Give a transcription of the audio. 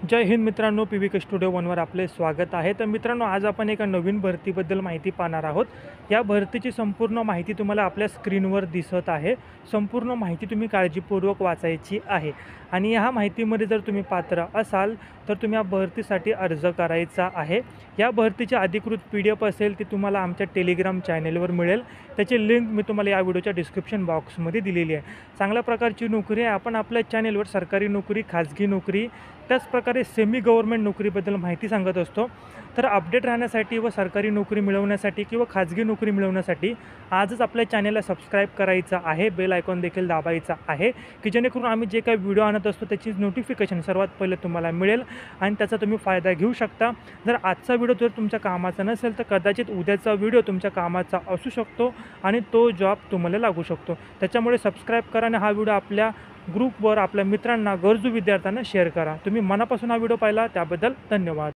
जय हिंद मित्रांनो, PVK studio वनवर आपले स्वागत आहे. तर मित्रांनो, आज आपण एका नवीन भरतीबद्दल माहिती पाहणार आहोत. या भरतीची संपूर्ण माहिती तुम्हाला आपल्या स्क्रीनवर दिसत आहे. संपूर्ण माहिती तुम्ही काळजीपूर्वक वाचायची आहे आणि ह्या माहितीमध्ये जर तुम्ही पात्र असाल तर तुम्ही या भरतीसाठी अर्ज करायचा आहे. या भरतीची अधिकृत PDF असेल ती तुम्हाला आमच्या टेलिग्राम चॅनेलवर मिळेल. त्याची लिंक मी तुम्हाला या व्हिडिओच्या डिस्क्रिप्शन बॉक्समध्ये दिलेली आहे. चांगल्या प्रकारची नोकरी आहे. आपण आपल्या चॅनेलवर सरकारी नोकरी, खाजगी नोकरी, त्याचप्रकारे सेमी गव्हर्नमेंट नोकरीबद्दल माहिती सांगत असतो. तर अपडेट राहण्यासाठी व सरकारी नोकरी मिळवण्यासाठी किंवा खाजगी नोकरी मिळवण्यासाठी आजच आपल्या चॅनेलला सबस्क्राईब करायचं आहे. बेल आयकॉन देखील दाबायचा आहे की जेणेकरून आम्ही जे काही व्हिडिओ आणत असतो त्याची नोटिफिकेशन सर्वात पहिले तुम्हाला मिळेल आणि त्याचा तुम्ही फायदा घेऊ शकता. जर आजचा व्हिडिओ जर तुमच्या कामाचा नसेल तर कदाचित उद्याचा व्हिडिओ तुमच्या कामाचा असू शकतो आणि तो जॉब तुम्हाला लागू शकतो. त्याच्यामुळे सबस्क्राईब करा आणि हा व्हिडिओ आपल्या ग्रुपवर आपल्या मित्रांना, गरजू विद्यार्थ्यांना शेअर करा. तुम्ही मनापासून हा व्हिडिओ पाहिला त्याबद्दल धन्यवाद.